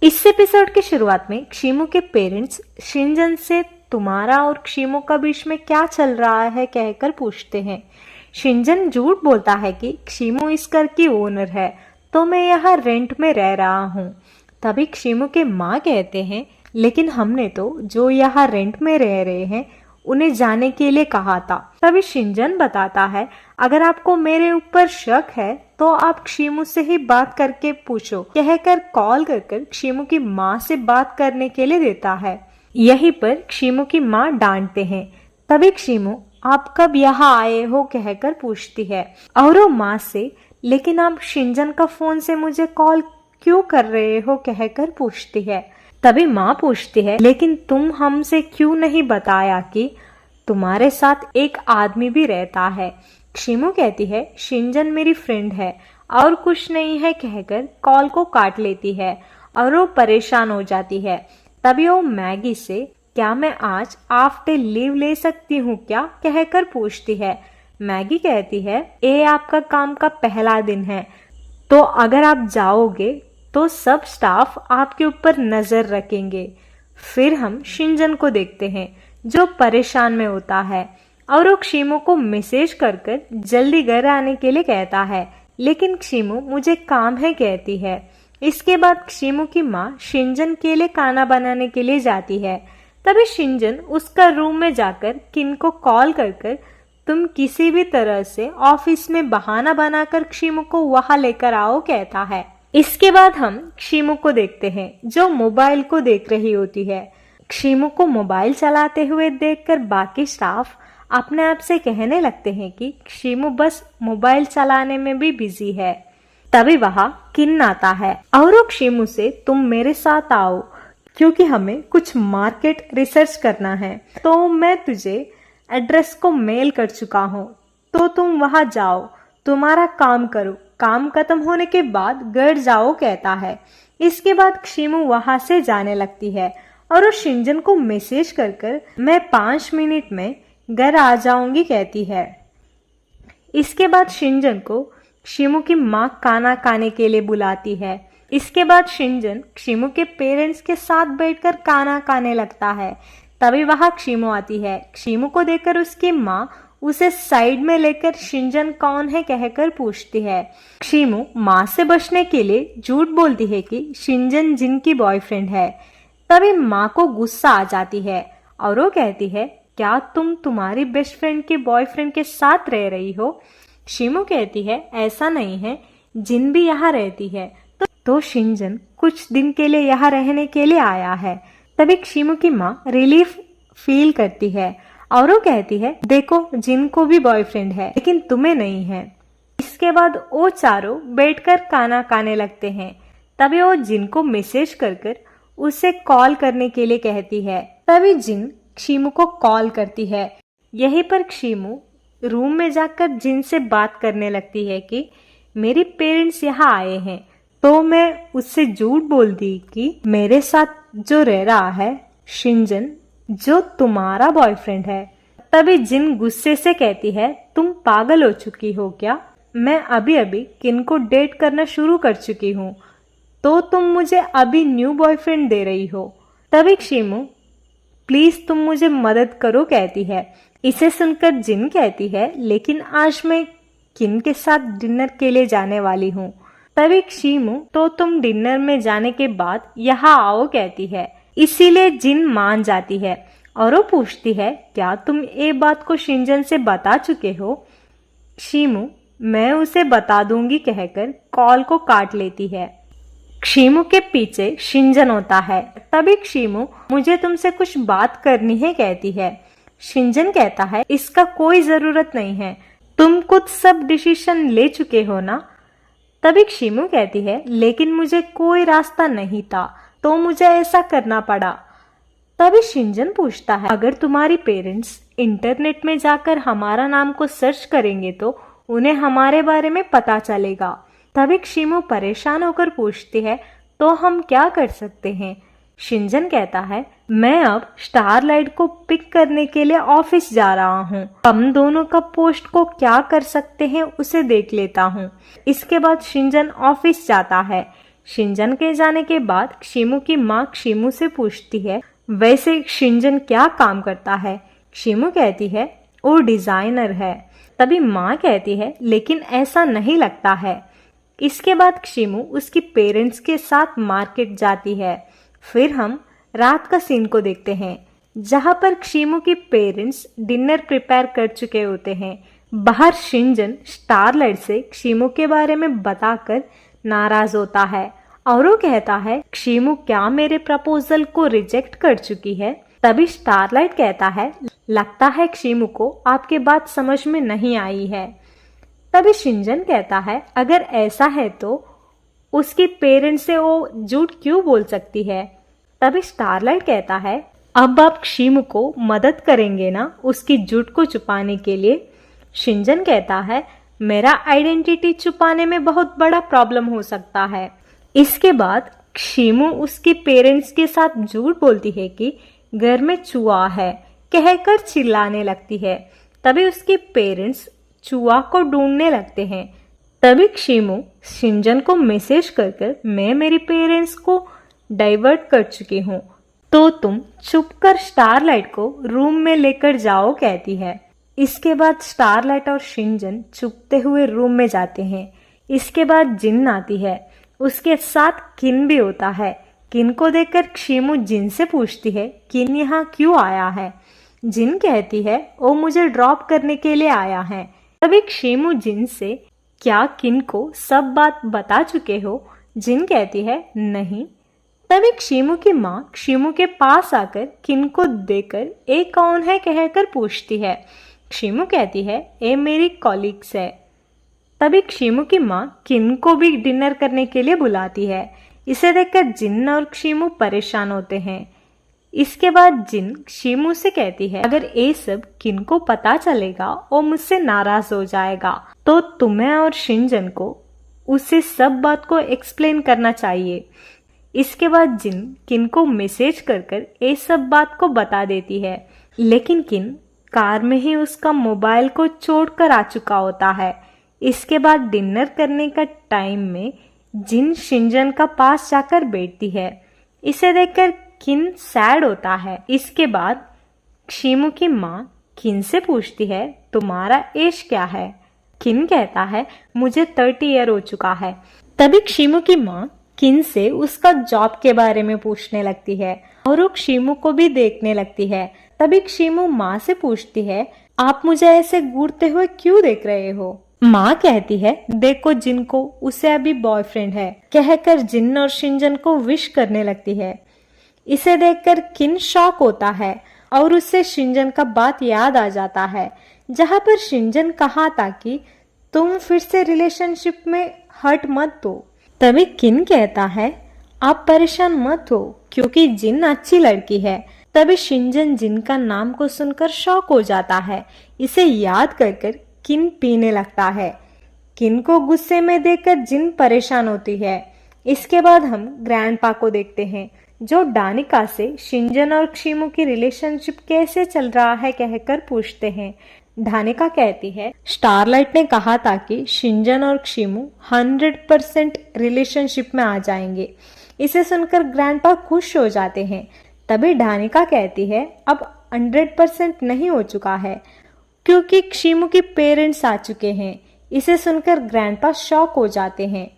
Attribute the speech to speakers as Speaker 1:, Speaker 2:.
Speaker 1: इस एपिसोड की शुरुआत में क्षिमु के पेरेंट्स शिनजन से तुम्हारा और क्षिमु का बीच में क्या चल रहा है कहकर पूछते हैं। शिनजन झूठ बोलता है कि क्षिमु इस घर की ओनर है तो मैं यहाँ रेंट में रह रहा हूँ। तभी क्षिमु के माँ कहते हैं लेकिन हमने तो जो यहाँ रेंट में रह रहे हैं उन्हें जाने के लिए कहा था। तभी शिनजन बताता है अगर आपको मेरे ऊपर शक है तो आप क्षिमु से ही बात करके पूछो, कहकर कॉल कर क्षिमु की माँ से बात करने के लिए देता है। यहीं पर क्षिमु की माँ डांटते हैं। तभी क्षिमु आप कब यहाँ आए हो कहकर पूछती है और वो माँ से लेकिन आप शिनजन का फोन से मुझे कॉल क्यों कर रहे हो कहकर पूछती है। तभी माँ पूछती है लेकिन तुम हमसे क्यों नहीं बताया कि तुम्हारे साथ एक आदमी भी रहता है। क्षिमु कहती है शिनजन मेरी फ्रेंड है और कुछ नहीं है कहकर कॉल को काट लेती है और वो परेशान हो जाती है। तभी वो मैगी से क्या मैं आज हाफ डे लीव ले सकती हूँ क्या कहकर पूछती है। मैगी कहती है ये आपका काम का पहला दिन है तो अगर आप जाओगे तो सब स्टाफ आपके ऊपर नजर रखेंगे। फिर हम शिनजन को देखते हैं जो परेशान में होता है और वो क्षिमु को मैसेज कर जल्दी घर आने के लिए कहता है लेकिन क्षिमु मुझे काम है कहती है। इसके बाद क्षिमु की माँ शिनजन के लिए खाना बनाने के लिए जाती है। तभी शिनजन उसका रूम में जाकर किन को कॉल कर तुम किसी भी तरह से ऑफिस में बहाना बनाकर क्षिमु को वहां लेकर आओ कहता है। इसके बाद हम क्षिमु को देखते हैं जो मोबाइल को देख रही होती है। क्षिमु को मोबाइल चलाते हुए देखकर बाकी स्टाफ अपने आप से कहने लगते हैं कि क्षिमु बस मोबाइल चलाने में भी बिजी है। तभी वहां किन आता है और वो क्षिमु से तुम मेरे साथ आओ क्योंकि हमें कुछ मार्केट रिसर्च करना है तो मैं तुझे एड्रेस को मेल कर चुका हूँ तो तुम वहां जाओ, तुम्हारा काम करो, काम खत्म होने के बाद घर जाओ कहता है। इसके बाद क्षिमु वहां से जाने लगती है और वो शिनजन को मैसेज कर मैं 5 मिनट में घर आ जाऊंगी कहती है। इसके बाद शिनजन को क्षिमु की माँ खाना खाने के लिए बुलाती है। इसके बाद शिनजन क्षिमु के पेरेंट्स के साथ बैठकर खाना खाने लगता है। तभी वहां क्षिमु आती है। क्षिमु को देखकर उसकी माँ उसे साइड में लेकर शिनजन कौन है कहकर पूछती है। क्षिमु माँ से बचने के लिए झूठ बोलती है कि शिनजन जिन की बॉयफ्रेंड है। तभी माँ को गुस्सा आ जाती है और वो कहती है क्या तुम तुम्हारी बेस्ट फ्रेंड के बॉयफ्रेंड के साथ रह रही हो। क्षिमु कहती है ऐसा नहीं है, जिन भी यहाँ रहती है तो शिनजन कुछ दिन के लिए यहाँ रहने के लिए आया है। तभी क्षिमु की माँ रिलीफ फील करती है और वो कहती है देखो जिनको भी बॉयफ्रेंड है लेकिन तुम्हें नहीं है। इसके बाद वो चारों बैठकर खाना खाने लगते हैं। तभी वो जिन को मैसेज कर उसे कॉल करने के लिए कहती है। तभी जिन क्षिमु को कॉल करती है। यहीं पर क्षिमु रूम में जाकर जिन से बात करने लगती है कि मेरे पेरेंट्स यहाँ आए हैं तो मैं उससे झूठ बोल दी कि मेरे साथ जो रह रहा है शिनजन जो तुम्हारा बॉयफ्रेंड है। तभी जिन गुस्से से कहती है तुम पागल हो चुकी हो क्या, मैं अभी अभी किन को डेट करना शुरू कर चुकी हूँ तो तुम मुझे अभी न्यू बॉयफ्रेंड दे रही हो। तभी क्षिमु प्लीज तुम मुझे मदद करो कहती है। इसे सुनकर जिन कहती है लेकिन आज मैं किन के साथ डिनर के लिए जाने वाली हूँ। तभी क्षिमु तो तुम डिनर में जाने के बाद यहाँ आओ कहती है। इसीलिए जिन मान जाती है और वो पूछती है क्या तुम ये बात को शिनजन से बता चुके हो। क्षिमु मैं उसे बता दूंगी कहकर कॉल को काट लेती है। क्षिमु के पीछे शिनजन होता है। तभी क्षिमु मुझे तुमसे कुछ बात करनी है कहती है। शिनजन कहता है इसका कोई जरूरत नहीं है, तुम खुद सब डिसीजन ले चुके हो ना। तभी क्षिमु कहती है लेकिन मुझे कोई रास्ता नहीं था तो मुझे ऐसा करना पड़ा। तभी शिनजन पूछता है अगर तुम्हारी पेरेंट्स इंटरनेट में जाकर हमारा नाम को सर्च करेंगे तो उन्हें हमारे बारे में पता चलेगा। तभी क्षिमु परेशान होकर पूछती है तो हम क्या कर सकते हैं। शिनजन कहता है मैं अब स्टारलाइट को पिक करने के लिए ऑफिस जा रहा हूँ, हम दोनों का पोस्ट को क्या कर सकते हैं उसे देख लेता हूँ। इसके बाद शिनजन ऑफिस जाता है। शिंजन के जाने के बाद शिमू की माँ शिमू से पूछती है, वैसे शिंजन क्या काम करता है? शिमू कहती है, वो डिजाइनर है। तभी माँ कहती है, लेकिन ऐसा नहीं लगता है। इसके बाद शिमू उसकी पेरेंट्स के साथ मार्केट जाती है। फिर हम रात का सीन को देखते हैं, जहाँ पर शिमू के पेरेंट्स डिनर प्रिपेयर कर चुके होते हैं। बाहर शिंजन स्टारलाइट से शिमू के बारे में बताकर नाराज होता है और वो कहता है, शिमू क्या मेरे प्रपोजल को रिजेक्ट कर चुकी है? तभी स्टारलाइट कहता है, लगता है शिमू को आपकी बात समझ में नहीं आई है। तभी शिंजन कहता है, अगर ऐसा है तो उसकी पेरेंट्स से वो झूठ क्यों बोल सकती है? तभी स्टारलाइट कहता है, अब आप शिमू को मदद करेंगे ना उसकी झूठ को छुपाने के लिए? शिंजन कहता है, मेरा आइडेंटिटी छुपाने में बहुत बड़ा प्रॉब्लम हो सकता है। इसके बाद शिमू उसके पेरेंट्स के साथ झूठ बोलती है कि घर में चूहा है, कहकर चिल्लाने लगती है। तभी उसके पेरेंट्स चूहा को ढूंढने लगते हैं। तभी शिमू शिंजन को मैसेज कर मैं मेरी पेरेंट्स को डाइवर्ट कर चुकी हूँ, तो तुम चुपकर स्टारलाइट को रूम में लेकर जाओ कहती है। इसके बाद स्टारलाइट और शिंजन चुपते हुए रूम में जाते हैं। इसके बाद जिन आती है, उसके साथ किन भी होता है। किन को देखकर शिमू जिन से पूछती है, किन यहाँ क्यों आया है? जिन कहती है, वो मुझे ड्रॉप करने के लिए आया है। तभी शिमू जिन से, क्या किन को सब बात बता चुके हो? जिन कहती है, नहीं। तभी शिमू की माँ शिमू के पास आकर किन को देखकर ये कौन है कहकर पूछती है। शिमू कहती है, ये मेरी कॉलीग्स है। तभी शिमू की माँ किन को भी डिनर करने के लिए बुलाती है। इसे देखकर जिन और शिमू परेशान होते हैं। इसके बाद जिन शिमू से कहती है, अगर ये सब किन को पता चलेगा वो मुझसे नाराज हो जाएगा, तो तुम्हें और शिंजन को उसे सब बात को एक्सप्लेन करना चाहिए। इसके बाद जिन किन को मैसेज कर ये सब बात को बता देती है, लेकिन किन कार में ही उसका मोबाइल को छोड़कर आ चुका होता है। इसके बाद डिनर करने का टाइम में जिन शिंजन का पास जाकर बैठती है। इसे देखकर किन सैड होता है। इसके बाद शिमू की माँ किन से पूछती है, तुम्हारा एज क्या है? किन कहता है, मुझे 30 ईयर हो चुका है। तभी शिमू की माँ किन से उसका जॉब के बारे में पूछने लगती है और वो शिमू को भी देखने लगती है। तभी शिमू माँ से पूछती है, आप मुझे ऐसे घूरते हुए क्यों देख रहे हो? माँ कहती है, देखो जिन को, उसे अभी बॉयफ्रेंड है, कहकर जिन और शिंजन को विश करने लगती है। इसे देखकर किन शॉक होता है और उससे शिंजन का बात याद आ जाता है, जहाँ पर शिंजन कहा था कि तुम फिर से रिलेशनशिप में हर्ट मत दो। तभी किन कहता है, आप परेशान मत हो क्योंकि जिन अच्छी लड़की है। तभी शिंजन जिन का नाम को सुनकर शॉक हो जाता है। इसे याद कर किन पीने लगता है। किन को गुस्से में देखकर जिन परेशान होती है। इसके बाद हम ग्रैंडपा को देखते हैं, जो डानिका से शिंजन और शिमू की रिलेशनशिप कैसे चल रहा है कहकर पूछते हैं। डानिका कहती है, स्टारलाइट ने कहा था कि शिंजन और शिमू 100% रिलेशनशिप में आ जाएंगे। इसे सुनकर ग्रैंडपा खुश हो जाते हैं। तभी डानिका कहती है, अब 100% नहीं हो चुका है क्योंकि शिमू के पेरेंट्स आ चुके हैं। इसे सुनकर ग्रैंडपा शॉक हो जाते हैं।